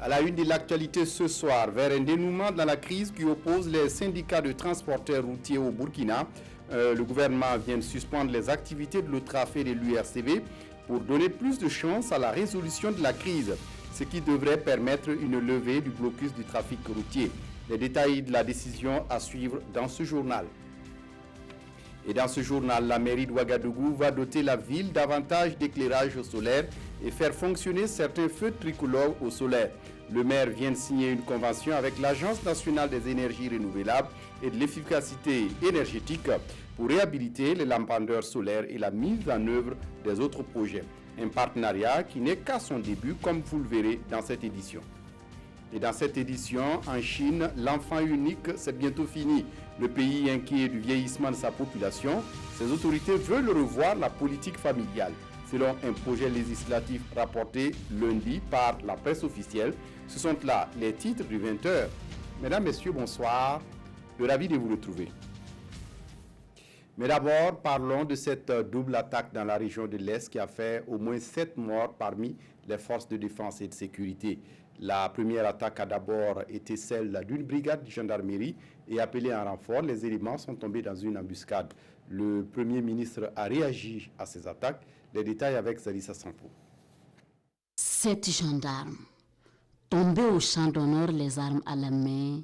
À la une de l'actualité ce soir, vers un dénouement dans la crise qui oppose les syndicats de transporteurs routiers au Burkina, le gouvernement vient de suspendre les activités de l'OTRAF et de l'URCV pour donner plus de chance à la résolution de la crise, ce qui devrait permettre une levée du blocus du trafic routier. Les détails de la décision à suivre dans ce journal. Et dans ce journal, la mairie de Ouagadougou va doter la ville davantage d'éclairage solaire et faire fonctionner certains feux tricolores au solaire. Le maire vient de signer une convention avec l'Agence nationale des énergies renouvelables et de l'efficacité énergétique pour réhabiliter les lampadaires solaires et la mise en œuvre des autres projets. Un partenariat qui n'est qu'à son début, comme vous le verrez dans cette édition. Et dans cette édition, en Chine, l'enfant unique, c'est bientôt fini. Le pays inquiet du vieillissement de sa population, ses autorités veulent revoir la politique familiale. Selon un projet législatif rapporté lundi par la presse officielle, ce sont là les titres du 20h. Mesdames, Messieurs, bonsoir. Ravi de vous retrouver. Mais d'abord, parlons de cette double attaque dans la région de l'Est qui a fait au moins 7 morts parmi les forces de défense et de sécurité. La première attaque a d'abord été celle d'une brigade de gendarmerie et appelée en renfort. Les éléments sont tombés dans une embuscade. Le Premier ministre a réagi à ces attaques. Les détails avec Zalissa Sanfo. 7 gendarmes tombés au champ d'honneur, les armes à la main,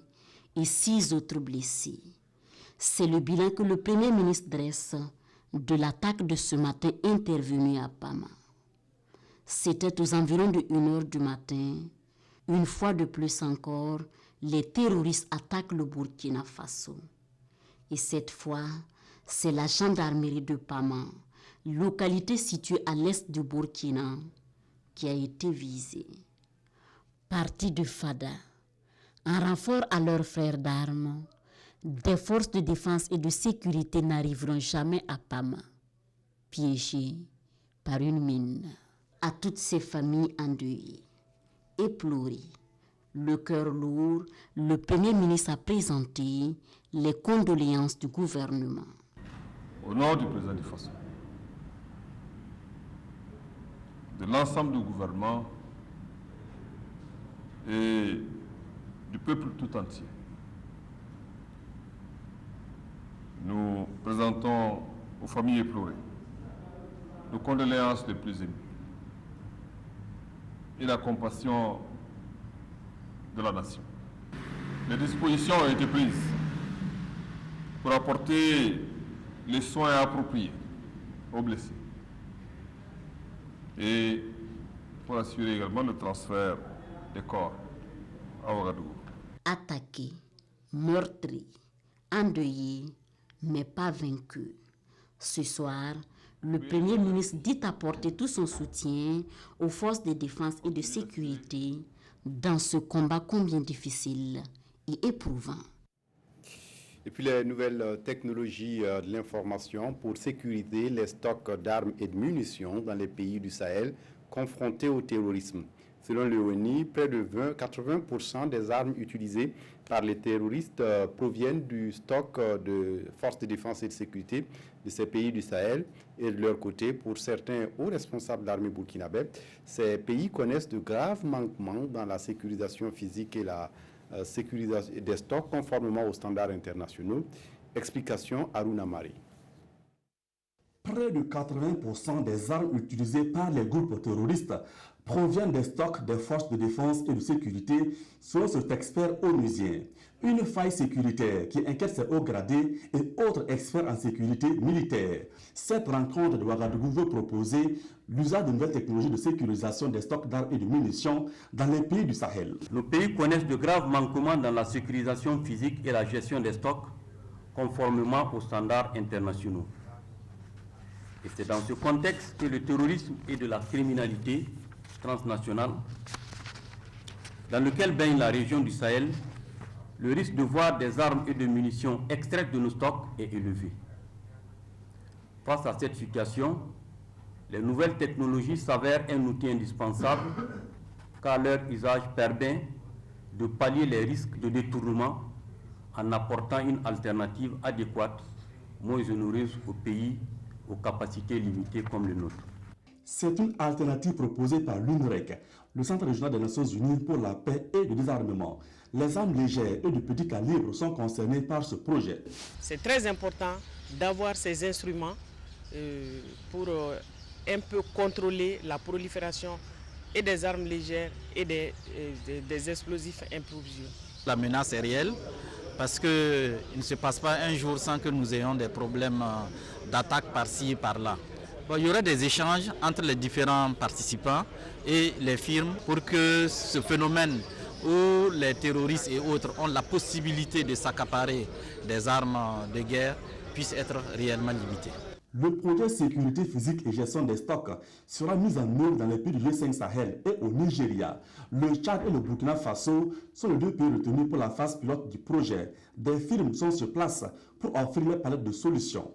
et 6 autres blessés. C'est le bilan que le Premier ministre dresse de l'attaque de ce matin intervenue à Pama. C'était aux environs de 1h du matin. Une fois de plus encore, les terroristes attaquent le Burkina Faso. Et cette fois, c'est la gendarmerie de Pama, localité située à l'est du Burkina, qui a été visée. Partis de Fada, en renfort à leurs frères d'armes, des forces de défense et de sécurité n'arriveront jamais à Pama, piégés par une mine. À toutes ces familles endeuillées, éplorées, le cœur lourd, le Premier ministre a présenté les condoléances du gouvernement. Au nom du président du Faso, de l'ensemble du gouvernement et du peuple tout entier, nous présentons aux familles éplorées nos condoléances les plus émues et la compassion de la nation. Les dispositions ont été prises pour apporter les soins appropriés aux blessés et pour assurer également le transfert des corps à Ouagadougou. Attaqués, meurtris, endeuillés, mais pas vaincus. Ce soir, le Premier ministre dit apporter tout son soutien aux forces de défense et de sécurité dans ce combat combien difficile et éprouvant. Et puis les nouvelles technologies de l'information pour sécuriser les stocks d'armes et de munitions dans les pays du Sahel confrontés au terrorisme. Selon l'ONU, près de 80% des armes utilisées par les terroristes proviennent du stock de forces de défense et de sécurité de ces pays du Sahel. Et de leur côté, pour certains hauts responsables de l'armée burkinabé, ces pays connaissent de graves manquements dans la sécurisation physique et la sécurisation des stocks conformément aux standards internationaux. Explication Aruna Mari. Près de 80% des armes utilisées par les groupes terroristes proviennent des stocks des forces de défense et de sécurité, selon cet expert onusien. Une faille sécuritaire qui inquiète ses hauts gradés et autres experts en sécurité militaire. Cette rencontre de Ouagadougou veut proposer l'usage de nouvelles technologies de sécurisation des stocks d'armes et de munitions dans les pays du Sahel. Nos pays connaissent de graves manquements dans la sécurisation physique et la gestion des stocks, conformément aux standards internationaux. Et c'est dans ce contexte que le terrorisme et de la criminalité transnationale, dans lequel baigne la région du Sahel, le risque de voir des armes et de munitions extraites de nos stocks est élevé. Face à cette situation, les nouvelles technologies s'avèrent un outil indispensable car leur usage permet de pallier les risques de détournement en apportant une alternative adéquate, moins onéreuse aux pays aux capacités limitées comme le nôtre. C'est une alternative proposée par l'UNREC, le Centre régional des Nations Unies pour la paix et le désarmement. Les armes légères et de petit calibre sont concernées par ce projet. C'est très important d'avoir ces instruments pour un peu contrôler la prolifération et des armes légères et des explosifs improvisés. La menace est réelle parce qu'il ne se passe pas un jour sans que nous ayons des problèmes d'attaque par-ci et par-là. Bon, il y aura des échanges entre les différents participants et les firmes pour que ce phénomène où les terroristes et autres ont la possibilité de s'accaparer des armes de guerre puisse être réellement limité. Le projet sécurité physique et gestion des stocks sera mis en œuvre dans les pays du G5 Sahel et au Nigeria. Le Tchad et le Burkina Faso sont les deux pays retenus pour la phase pilote du projet. Des firmes sont sur place pour offrir leur palette de solutions.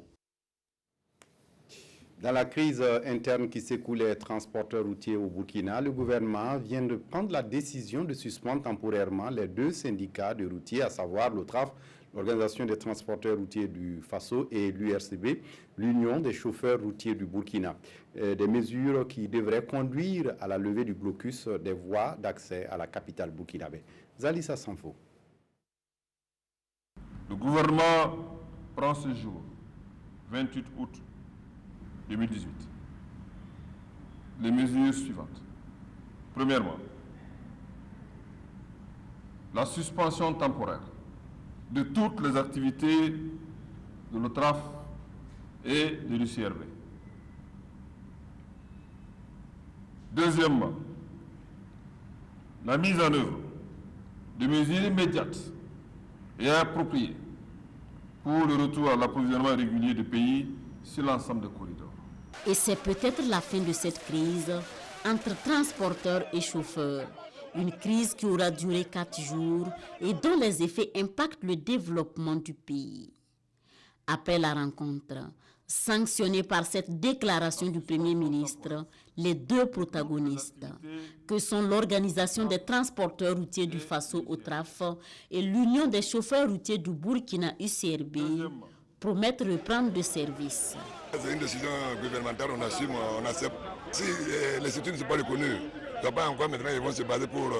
Dans la crise interne qui secoue les transporteurs routiers au Burkina, le gouvernement vient de prendre la décision de suspendre temporairement les deux syndicats de routiers, à savoir l'OTRAF, l'Organisation des transporteurs routiers du Faso, et l'URCB, l'Union des chauffeurs routiers du Burkina. Des mesures qui devraient conduire à la levée du blocus des voies d'accès à la capitale burkinabé. Zalissa Sanfo. Le gouvernement prend ce jour, 28 août 2018, les mesures suivantes. Premièrement, la suspension temporaire de toutes les activités de l'OTRAF et de l'UCRB. Deuxièmement, la mise en œuvre de mesures immédiates et appropriées pour le retour à l'approvisionnement régulier du pays sur l'ensemble des corridors. Et c'est peut-être la fin de cette crise entre transporteurs et chauffeurs. Une crise qui aura duré 4 jours et dont les effets impactent le développement du pays. Après la rencontre, sanctionnée par cette déclaration du Premier ministre, les deux protagonistes, que sont l'Organisation des transporteurs routiers du Faso OTRAF et l'Union des chauffeurs routiers du Burkina UCRB, promettent reprendre le service. C'est une décision gouvernementale, on assume, on accepte. Si les structures ne sont pas reconnues, encore maintenant ils vont se baser pour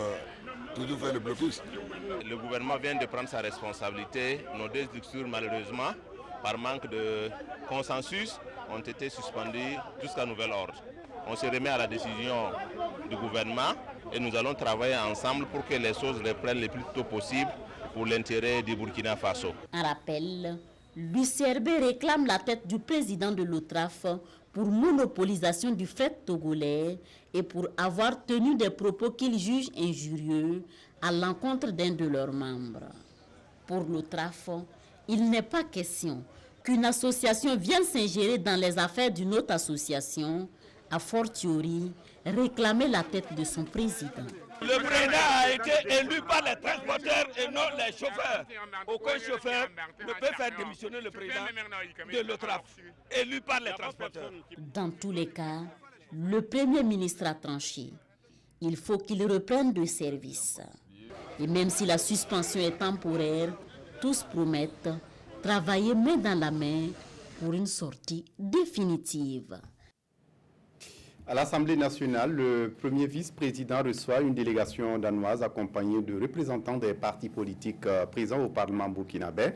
toujours faire le blocus. Le gouvernement vient de prendre sa responsabilité. Nos deux structures, malheureusement, par manque de consensus, ont été suspendues jusqu'à nouvel ordre. On se remet à la décision du gouvernement et nous allons travailler ensemble pour que les choses reprennent le plus tôt possible pour l'intérêt du Burkina Faso. En rappel, l'UCRB réclame la tête du président de l'OTRAF pour monopolisation du fret togolais et pour avoir tenu des propos qu'il juge injurieux à l'encontre d'un de leurs membres. Pour l'OTRAF, il n'est pas question qu'une association vienne s'ingérer dans les affaires d'une autre association, a fortiori réclamer la tête de son président. Le président a été élu par les transporteurs et non les chauffeurs. Aucun chauffeur ne peut faire démissionner le président de l'OTRAF, élu par les transporteurs. Dans tous les cas, le Premier ministre a tranché. Il faut qu'il reprenne le service. Et même si la suspension est temporaire, tous promettent travailler main dans la main pour une sortie définitive. À l'Assemblée nationale, le premier vice-président reçoit une délégation danoise accompagnée de représentants des partis politiques présents au Parlement burkinabé.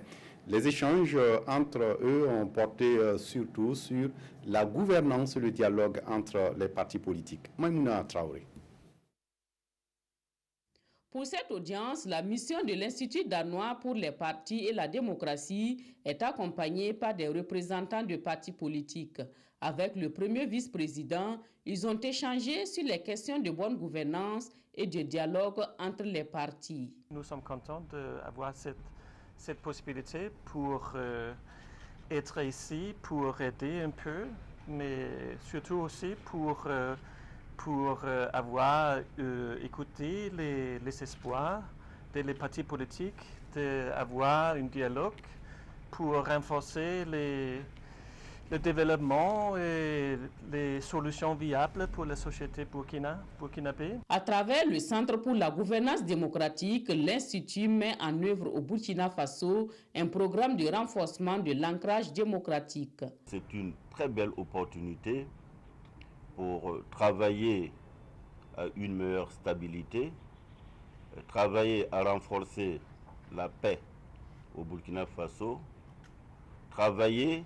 Les échanges entre eux ont porté surtout sur la gouvernance et le dialogue entre les partis politiques. Maïmouna Traoré. Pour cette audience, la mission de l'Institut danois pour les partis et la démocratie est accompagnée par des représentants de partis politiques. Avec le premier vice-président, ils ont échangé sur les questions de bonne gouvernance et de dialogue entre les partis. Nous sommes contents d'avoir cette possibilité pour être ici, pour aider un peu, mais surtout aussi pour avoir écouté les espoirs des partis politiques, d'avoir un dialogue pour renforcer le développement et les solutions viables pour la société burkinabé. À travers le Centre pour la gouvernance démocratique, l'Institut met en œuvre au Burkina Faso un programme de renforcement de l'ancrage démocratique. C'est une très belle opportunité pour travailler à une meilleure stabilité, travailler à renforcer la paix au Burkina Faso, travailler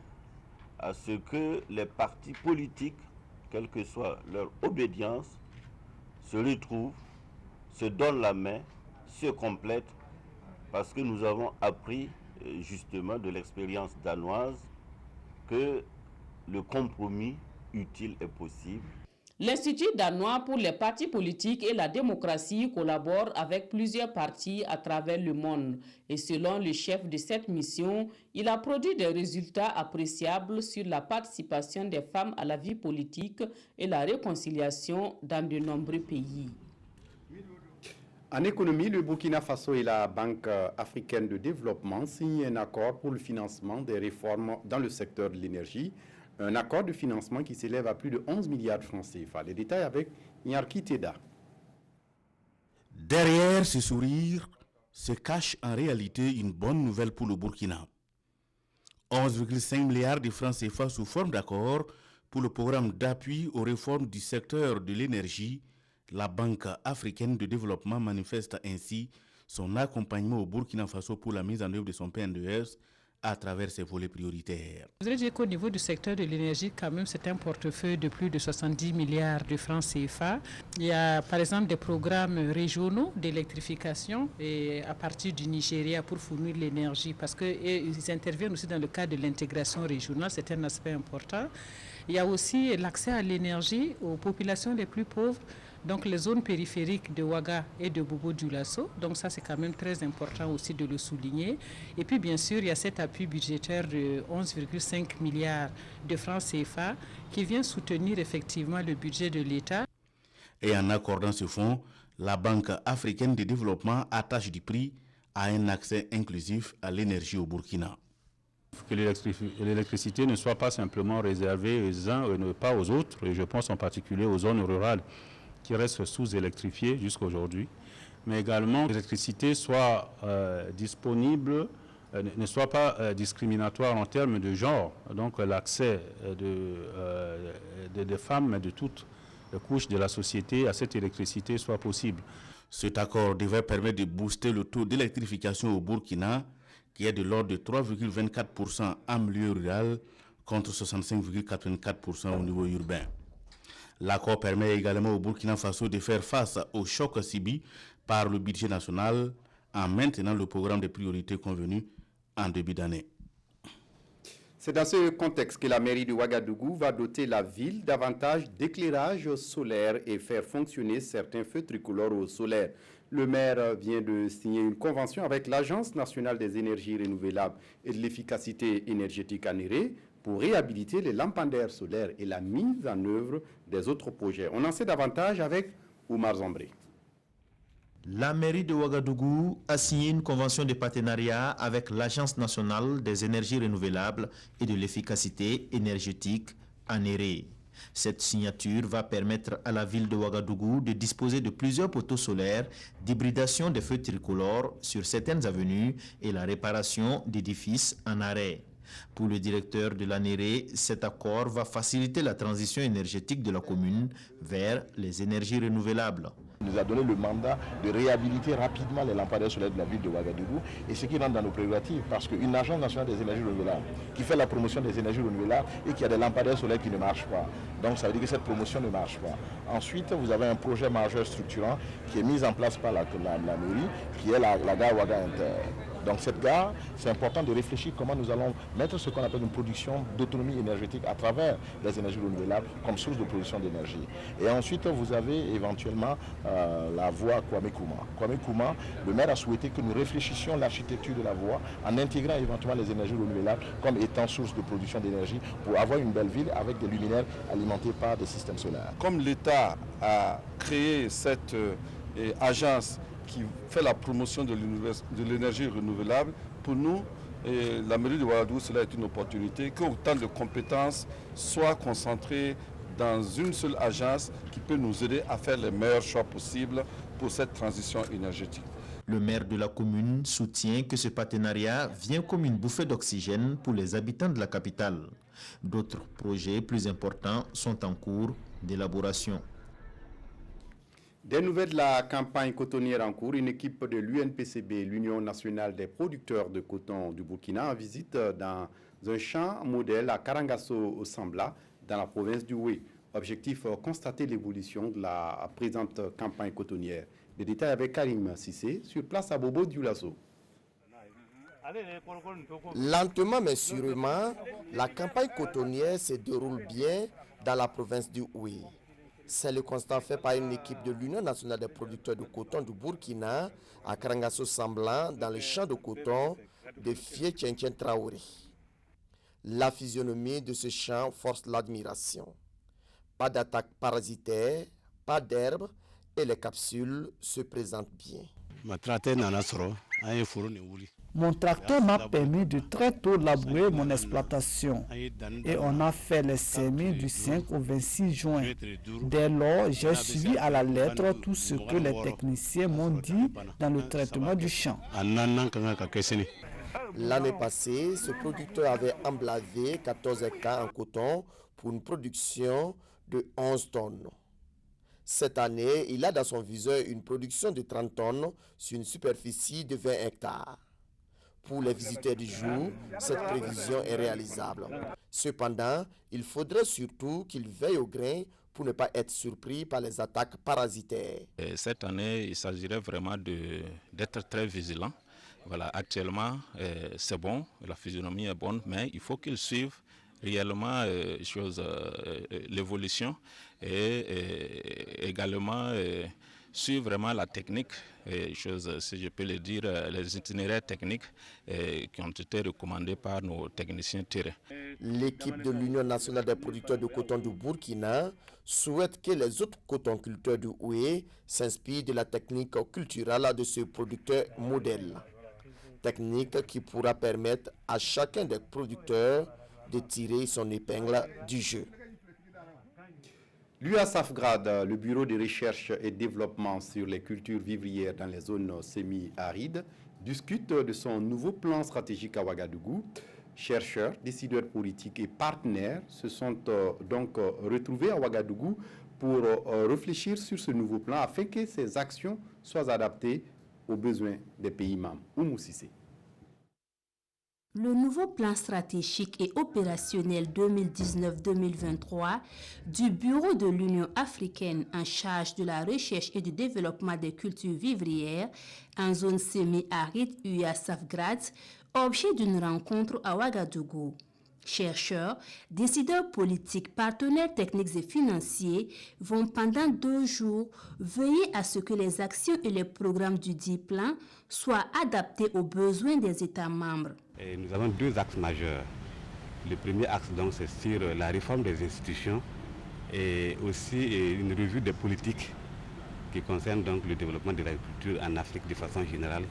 à ce que les partis politiques, quelle que soit leur obédience, se retrouvent, se donnent la main, se complètent, parce que nous avons appris justement de l'expérience danoise que le compromis utile est possible. L'Institut danois pour les partis politiques et la démocratie collabore avec plusieurs partis à travers le monde. Et selon le chef de cette mission, il a produit des résultats appréciables sur la participation des femmes à la vie politique et la réconciliation dans de nombreux pays. En économie, le Burkina Faso et la Banque africaine de développement signent un accord pour le financement des réformes dans le secteur de l'énergie. Un accord de financement qui s'élève à plus de 11 milliards de francs CFA. Les détails avec Nyarki Teda. Derrière ce sourire se cache en réalité une bonne nouvelle pour le Burkina. 11,5 milliards de francs CFA sous forme d'accord pour le programme d'appui aux réformes du secteur de l'énergie. La Banque africaine de développement manifeste ainsi son accompagnement au Burkina Faso pour la mise en œuvre de son PNDS à travers ses volets prioritaires. Je voudrais dire qu'au niveau du secteur de l'énergie, quand même, c'est un portefeuille de plus de 70 milliards de francs CFA. Il y a par exemple des programmes régionaux d'électrification et à partir du Nigeria pour fournir l'énergie parce qu'ils interviennent aussi dans le cadre de l'intégration régionale, c'est un aspect important. Il y a aussi l'accès à l'énergie aux populations les plus pauvres, donc les zones périphériques de Ouaga et de Bobo-Dioulasso. Donc ça, c'est quand même très important aussi de le souligner. Et puis, bien sûr, il y a cet appui budgétaire de 11,5 milliards de francs CFA qui vient soutenir effectivement le budget de l'État. Et en accordant ce fonds, la Banque africaine de développement attache du prix à un accès inclusif à l'énergie au Burkina. Que l'électricité ne soit pas simplement réservée aux uns et pas aux autres, et je pense en particulier aux zones rurales qui restent sous-électrifiées jusqu'à aujourd'hui, mais également que l'électricité soit disponible, ne soit pas discriminatoire en termes de genre, donc l'accès des femmes de toutes les couches de la société à cette électricité soit possible. Cet accord devrait permettre de booster le taux d'électrification au Burkina, qui est de l'ordre de 3,24% en milieu rural contre 65,84% au niveau urbain. L'accord permet également au Burkina Faso de faire face au choc subi par le budget national en maintenant le programme de priorités convenu en début d'année. C'est dans ce contexte que la mairie de Ouagadougou va doter la ville davantage d'éclairage solaire et faire fonctionner certains feux tricolores au solaire. Le maire vient de signer une convention avec l'Agence nationale des énergies renouvelables et de l'efficacité énergétique ANERE pour réhabiliter les lampadaires solaires et la mise en œuvre des autres projets. On en sait davantage avec Oumar Zambré. La mairie de Ouagadougou a signé une convention de partenariat avec l'Agence nationale des énergies renouvelables et de l'efficacité énergétique ANERE. Cette signature va permettre à la ville de Ouagadougou de disposer de plusieurs poteaux solaires, d'hybridation des feux tricolores sur certaines avenues et la réparation d'édifices en arrêt. Pour le directeur de l'ANERE, cet accord va faciliter la transition énergétique de la commune vers les énergies renouvelables. Il nous a donné le mandat de réhabiliter rapidement les lampadaires solaires de la ville de Ouagadougou, et ce qui rentre dans nos prérogatives, parce qu'une agence nationale des énergies renouvelables qui fait la promotion des énergies renouvelables et qui a des lampadaires solaires qui ne marchent pas. Donc ça veut dire que cette promotion ne marche pas. Ensuite, vous avez un projet majeur structurant qui est mis en place par la mairie, qui est la gare Ouaga Inter. Donc cette gare, c'est important de réfléchir comment nous allons mettre ce qu'on appelle une production d'autonomie énergétique à travers les énergies renouvelables comme source de production d'énergie. Et ensuite, vous avez éventuellement la voie Kwame Nkrumah. Kwame Nkrumah, le maire a souhaité que nous réfléchissions l'architecture de la voie en intégrant éventuellement les énergies renouvelables comme étant source de production d'énergie pour avoir une belle ville avec des luminaires alimentés par des systèmes solaires. Comme l'État a créé cette agence qui fait la promotion de l'énergie renouvelable, pour nous, la mairie de Ouagadougou, cela est une opportunité que autant de compétences soient concentrées dans une seule agence qui peut nous aider à faire les meilleurs choix possibles pour cette transition énergétique. Le maire de la commune soutient que ce partenariat vient comme une bouffée d'oxygène pour les habitants de la capitale. D'autres projets plus importants sont en cours, d'élaboration. Des nouvelles de la campagne cotonnière en cours, une équipe de l'UNPCB, l'Union nationale des producteurs de coton du Burkina, en visite dans un champ modèle à Karangasso-Sambla, dans la province du Oué. Objectif, constater l'évolution de la présente campagne cotonnière. Les détails avec Karim Sissé, sur place à Bobo Dioulasso. Lentement mais sûrement, la campagne cotonnière se déroule bien dans la province du Oué. C'est le constat fait par une équipe de l'Union nationale des producteurs de coton du Burkina à Karangasso-Sambla dans le champ de coton de Fié Tchentchen Traoré. La physionomie de ce champ force l'admiration. Pas d'attaque parasitaire, pas d'herbe et les capsules se présentent bien. Mon tracteur m'a permis de très tôt labourer mon exploitation et on a fait les semis du 5 au 26 juin. Dès lors, j'ai suivi à la lettre tout ce que les techniciens m'ont dit dans le traitement du champ. L'année passée, ce producteur avait emblavé 14 hectares en coton pour une production de 11 tonnes. Cette année, il a dans son viseur une production de 30 tonnes sur une superficie de 20 hectares. Pour les visiteurs du jour, cette prévision est réalisable. Cependant, il faudrait surtout qu'ils veillent au grain pour ne pas être surpris par les attaques parasitaires. Cette année, il s'agirait vraiment d'être très vigilant. Voilà, actuellement, c'est bon, la physionomie est bonne, mais il faut qu'ils suivent réellement l'évolution et également suivre vraiment la technique, si je peux le dire, les itinéraires techniques qui ont été recommandés par nos techniciens terrain. L'équipe de l'Union nationale des producteurs de coton du Burkina souhaite que les autres cotonculteurs du Oué s'inspirent de la technique culturelle de ce producteur modèle. Technique qui pourra permettre à chacun des producteurs de tirer son épingle du jeu. L'UASAFGRAD, le Bureau de recherche et développement sur les cultures vivrières dans les zones semi-arides, discute de son nouveau plan stratégique à Ouagadougou. Chercheurs, décideurs politiques et partenaires se sont donc retrouvés à Ouagadougou pour réfléchir sur ce nouveau plan afin que ces actions soient adaptées aux besoins des pays membres. Oumou Sissé. Le nouveau plan stratégique et opérationnel 2019-2023 du Bureau de l'Union africaine en charge de la recherche et du développement des cultures vivrières en zone semi-aride UASAFGRAD, objet d'une rencontre à Ouagadougou. Chercheurs, décideurs politiques, partenaires techniques et financiers vont pendant 2 jours veiller à ce que les actions et les programmes du dit plan soient adaptés aux besoins des États membres. Et nous avons 2 axes majeurs. Le premier axe, donc, c'est sur la réforme des institutions et aussi une revue des politiques qui concernent donc le développement de l'agriculture en Afrique de façon générale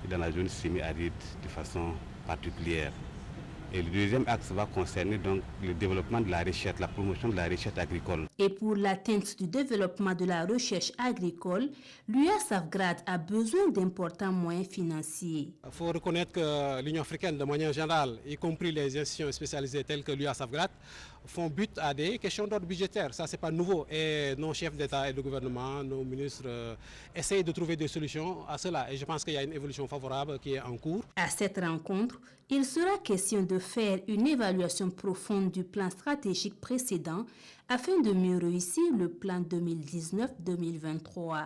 et dans la zone semi-aride de façon particulière. Et le deuxième axe va concerner donc le développement de la recherche, la promotion de la recherche agricole. Et pour l'atteinte du développement de la recherche agricole, l'UASAFGRAD a besoin d'importants moyens financiers. Il faut reconnaître que l'Union africaine, de manière générale, y compris les institutions spécialisées telles que l'UASAFGRAD, font but à des questions d'ordre budgétaire. Ça, ce n'est pas nouveau. Et nos chefs d'État et de gouvernement, nos ministres essayent de trouver des solutions à cela. Et je pense qu'il y a une évolution favorable qui est en cours. À cette rencontre, il sera question de faire une évaluation profonde du plan stratégique précédent afin de mieux réussir le plan 2019-2023.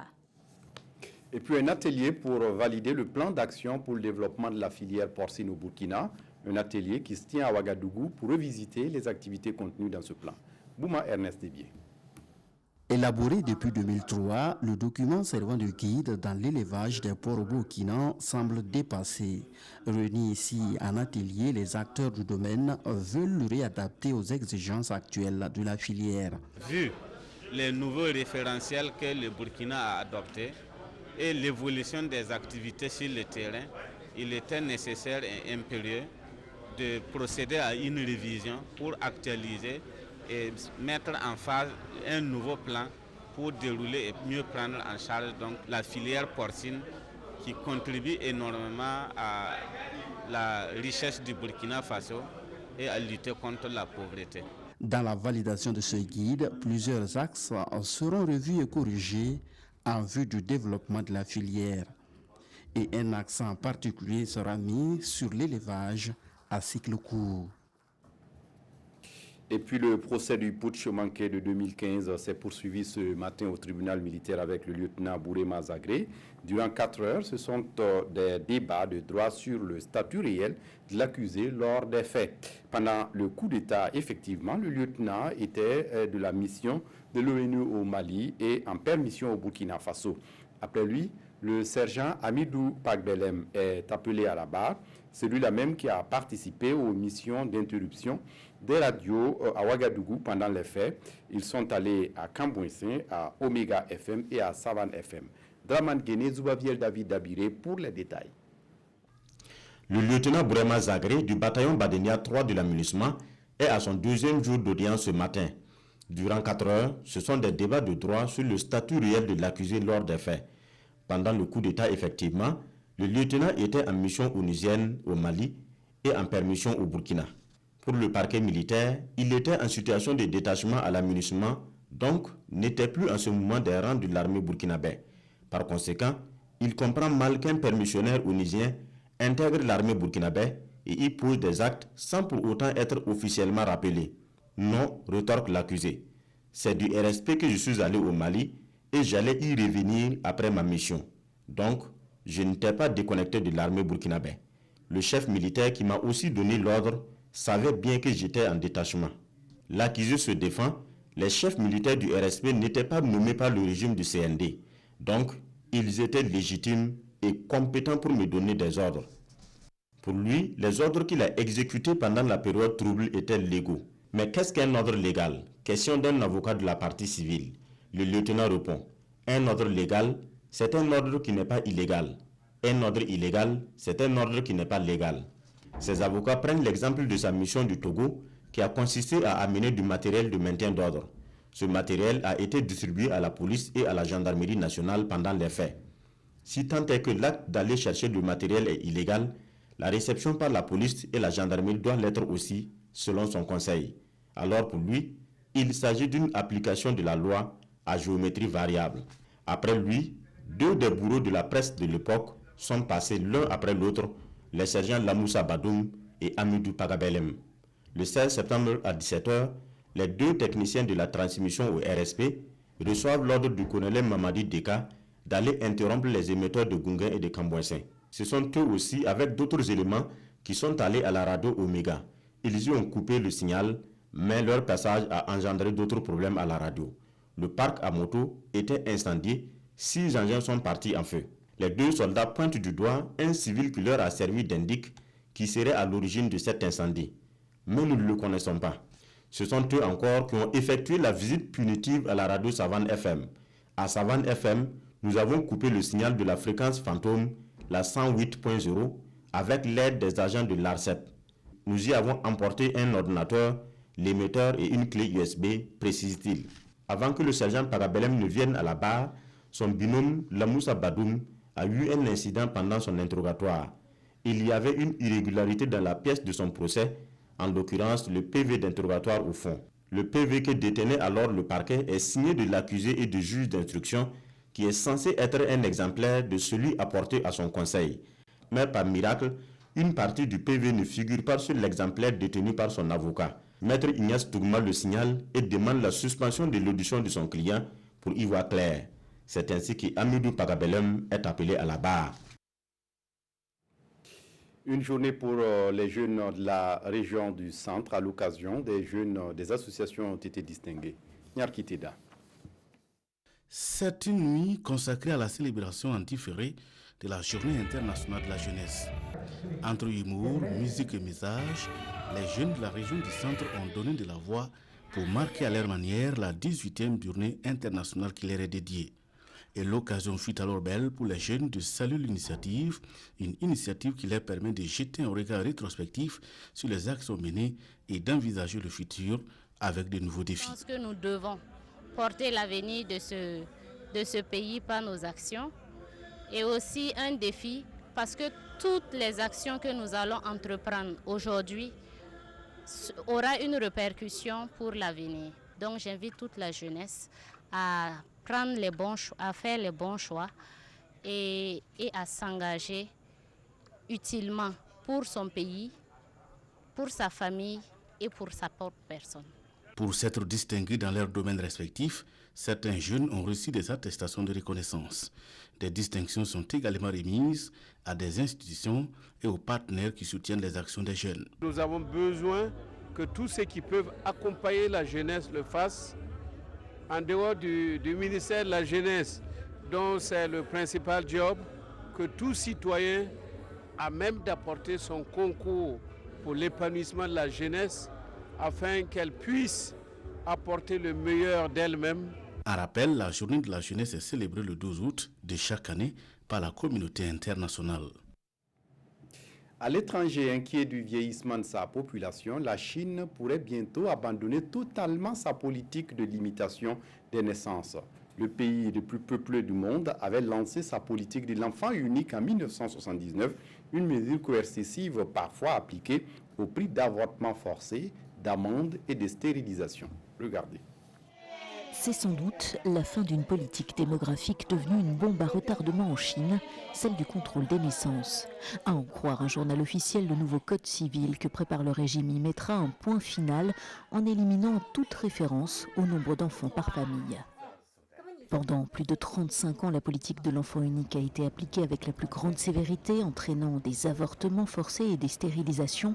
Et puis un atelier pour valider le plan d'action pour le développement de la filière porcine au Burkina. Un atelier qui se tient à Ouagadougou pour revisiter les activités contenues dans ce plan. Bouma Ernest Debier. Élaboré depuis 2003, le document servant de guide dans l'élevage des porcs au Burkina semble dépassé. Réunis ici en atelier, les acteurs du domaine veulent le réadapter aux exigences actuelles de la filière. Vu les nouveaux référentiels que le Burkina a adoptés et l'évolution des activités sur le terrain, il était nécessaire et impérieux de procéder à une révision pour actualiser et mettre en phase un nouveau plan pour dérouler et mieux prendre en charge donc, la filière porcine qui contribue énormément à la richesse du Burkina Faso et à lutter contre la pauvreté. Dans la validation de ce guide, plusieurs axes seront revus et corrigés en vue du développement de la filière. Et un accent particulier sera mis sur l'élevage à cycle court. Et puis le procès du putsch manqué de 2015 s'est poursuivi ce matin au tribunal militaire avec le lieutenant Bourema Zagré. Durant 4 heures, ce sont des débats de droit sur le statut réel de l'accusé lors des faits. Pendant le coup d'État, effectivement, le lieutenant était de la mission de l'ONU au Mali et en permission au Burkina Faso. Après lui, le sergent Amidou Pagbelem est appelé à la barre, celui-là même qui a participé aux missions d'interruption des radios à Ouagadougou pendant les faits. Ils sont allés à Cambouissin, à Omega FM et à Savane FM. Draman Guéné, Zoubaviel David Dabiré pour les détails. Le lieutenant Bourema Zagré du bataillon Badenia 3 de l'aménagement est à son 2e jour d'audience ce matin. Durant 4 heures, ce sont des débats de droit sur le statut réel de l'accusé lors des faits. Pendant le coup d'État, effectivement, le lieutenant était en mission onusienne au Mali et en permission au Burkina. Pour le parquet militaire, il était en situation de détachement à l'aménagement, donc n'était plus en ce moment des rangs de l'armée burkinabé. Par conséquent, il comprend mal qu'un permissionnaire onusien intègre l'armée burkinabé et y pose des actes sans pour autant être officiellement rappelé. Non, retorque l'accusé. C'est du RSP que je suis allé au Mali et j'allais y revenir après ma mission. Donc, je n'étais pas déconnecté de l'armée burkinabé. Le chef militaire qui m'a aussi donné l'ordre savait bien que j'étais en détachement. L'accusé se défend. Les chefs militaires du RSP n'étaient pas nommés par le régime du CND. Donc, ils étaient légitimes et compétents pour me donner des ordres. Pour lui, les ordres qu'il a exécutés pendant la période trouble étaient légaux. Mais qu'est-ce qu'un ordre légal? Question d'un avocat de la partie civile. Le lieutenant répond, un ordre légal, c'est un ordre qui n'est pas illégal. Un ordre illégal, c'est un ordre qui n'est pas légal. Ces avocats prennent l'exemple de sa mission du Togo qui a consisté à amener du matériel de maintien d'ordre. Ce matériel a été distribué à la police et à la gendarmerie nationale pendant les faits. Si tant est que l'acte d'aller chercher le matériel est illégal, la réception par la police et la gendarmerie doit l'être aussi, selon son conseil. Alors pour lui, il s'agit d'une application de la loi à géométrie variable. Après lui, 2 des bourreaux de la presse de l'époque sont passés l'un après l'autre, les sergents Lamoussa Badoum et Amidou Pagabelem. Le 16 septembre à 17h, les 2 techniciens de la transmission au RSP reçoivent l'ordre du colonel Mamadi Deka d'aller interrompre les émetteurs de Gunga et de Cambouissin. Ce sont eux aussi, avec d'autres éléments, qui sont allés à la radio Omega. Ils y ont coupé le signal, mais leur passage a engendré d'autres problèmes à la radio. Le parc à moto était incendié, 6 engins sont partis en feu. Les 2 soldats pointent du doigt un civil qui leur a servi d'indic qui serait à l'origine de cet incendie. Mais nous ne le connaissons pas. Ce sont eux encore qui ont effectué la visite punitive à la radio Savane FM. À Savane FM, nous avons coupé le signal de la fréquence fantôme, la 108.0, avec l'aide des agents de l'ARCEP. Nous y avons emporté un ordinateur, l'émetteur et une clé USB, précise-t-il. Avant que le sergent Parabellem ne vienne à la barre, son binôme Lamoussa Badoum a eu un incident pendant son interrogatoire. Il y avait une irrégularité dans la pièce de son procès, en l'occurrence le PV d'interrogatoire au fond. Le PV que détenait alors le parquet est signé de l'accusé et du juge d'instruction qui est censé être un exemplaire de celui apporté à son conseil. Mais par miracle, une partie du PV ne figure pas sur l'exemplaire détenu par son avocat. Maître Ignace Tougma le signale et demande la suspension de l'audition de son client pour y voir clair. C'est ainsi qu'Amidou Pagabelem est appelé à la barre. Une journée pour les jeunes de la région du centre. À l'occasion, des associations ont été distinguées. Nyarkiteda. C'est une nuit consacrée à la célébration antiférée de la Journée internationale de la jeunesse. Entre humour, musique et message, les jeunes de la région du centre ont donné de la voix pour marquer à leur manière la 18e journée internationale qui leur est dédiée. Et l'occasion fut alors belle pour les jeunes de saluer l'initiative, une initiative qui leur permet de jeter un regard rétrospectif sur les actions menées et d'envisager le futur avec de nouveaux défis. Je pense que nous devons porter l'avenir de ce pays par nos actions et aussi un défi parce que toutes les actions que nous allons entreprendre aujourd'hui aura une répercussion pour l'avenir. Donc j'invite toute la jeunesse à prendre les bons choix, à faire les bons choix et à s'engager utilement pour son pays, pour sa famille et pour sa propre personne. Pour s'être distingués dans leurs domaines respectifs, certains jeunes ont reçu des attestations de reconnaissance. Des distinctions sont également remises à des institutions et aux partenaires qui soutiennent les actions des jeunes. Nous avons besoin que tous ceux qui peuvent accompagner la jeunesse le fassent en dehors du ministère de la Jeunesse, dont c'est le principal job, que tout citoyen a même d'apporter son concours pour l'épanouissement de la jeunesse afin qu'elle puisse apporter le meilleur d'elle-même. En rappel, la journée de la jeunesse est célébrée le 12 août de chaque année par la communauté internationale. À l'étranger, inquiet du vieillissement de sa population, la Chine pourrait bientôt abandonner totalement sa politique de limitation des naissances. Le pays le plus peuplé du monde avait lancé sa politique de l'enfant unique en 1979, une mesure coercitive parfois appliquée au prix d'avortements forcés, d'amendes et de stérilisation. Regardez. C'est sans doute la fin d'une politique démographique devenue une bombe à retardement en Chine, celle du contrôle des naissances. À en croire un journal officiel, le nouveau code civil que prépare le régime y mettra un point final en éliminant toute référence au nombre d'enfants par famille. Pendant plus de 35 ans, la politique de l'enfant unique a été appliquée avec la plus grande sévérité, entraînant des avortements forcés et des stérilisations,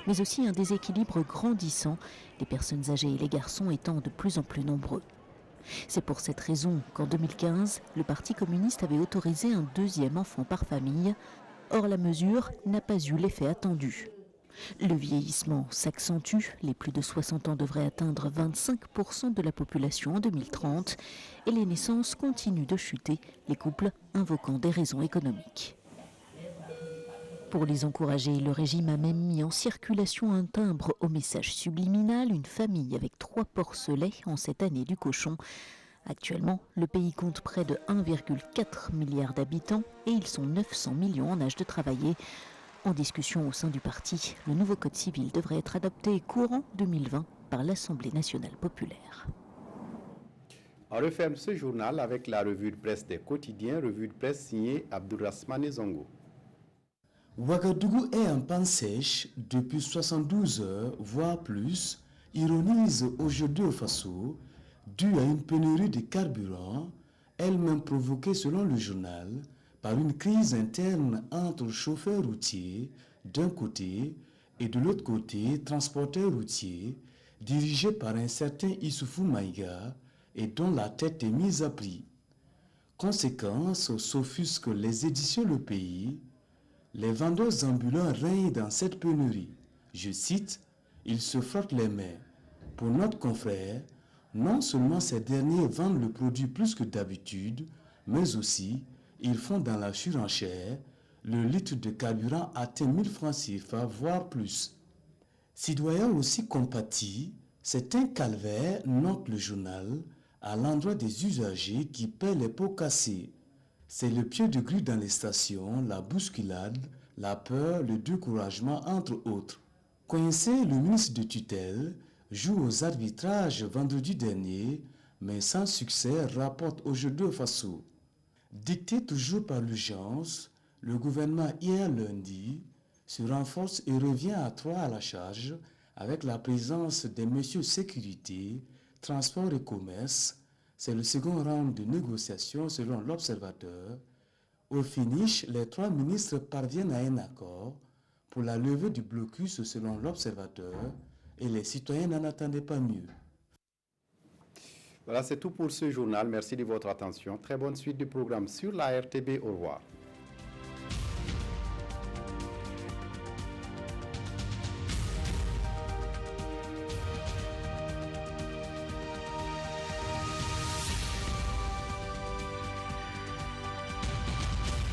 mais aussi un déséquilibre grandissant, les personnes âgées et les garçons étant de plus en plus nombreux. C'est pour cette raison qu'en 2015, le Parti communiste avait autorisé un deuxième enfant par famille. Or, la mesure n'a pas eu l'effet attendu. Le vieillissement s'accentue, les plus de 60 ans devraient atteindre 25% de la population en 2030 et les naissances continuent de chuter, les couples invoquant des raisons économiques. Pour les encourager, le régime a même mis en circulation un timbre au message subliminal, une famille avec 3 porcelets en cette année du cochon. Actuellement, le pays compte près de 1,4 milliard d'habitants et ils sont 900 millions en âge de travailler. En discussion au sein du parti, le nouveau code civil devrait être adopté courant 2020 par l'Assemblée nationale populaire. On referme ce journal avec la revue de presse des quotidiens, revue de presse signée Abdourahmane Zongo. Ouagadougou est en panne sèche depuis 72 heures, voire plus, ironise aujourd'hui au Faso, due à une pénurie de carburant, elle-même provoquée selon le journal, par une crise interne entre chauffeurs routiers d'un côté et de l'autre côté transporteurs routiers dirigés par un certain Issoufou Maïga et dont la tête est mise à prix. Conséquence, s'offusquent les éditions Le Pays, les vendeurs ambulants règnent dans cette pénurie. Je cite, ils se frottent les mains. Pour notre confrère, non seulement ces derniers vendent le produit plus que d'habitude, mais aussi ils font dans la surenchère, le litre de carburant atteint 1000 francs CFA, voire plus. Citoyens aussi compatis, c'est un calvaire, note le journal, à l'endroit des usagers qui paient les pots cassés. C'est le pied de grue dans les stations, la bousculade, la peur, le découragement, entre autres. Coincé, le ministre de tutelle joue aux arbitrages vendredi dernier, mais sans succès, rapporte aujourd'hui au Faso. Dicté toujours par l'urgence, le gouvernement hier lundi se renforce et revient à 3 à la charge avec la présence des messieurs sécurité, transport et commerce. C'est le second round de négociations selon l'Observateur. Au finish, les 3 ministres parviennent à un accord pour la levée du blocus selon l'Observateur et les citoyens n'en attendaient pas mieux. Voilà, c'est tout pour ce journal. Merci de votre attention. Très bonne suite du programme sur la RTB. Au revoir.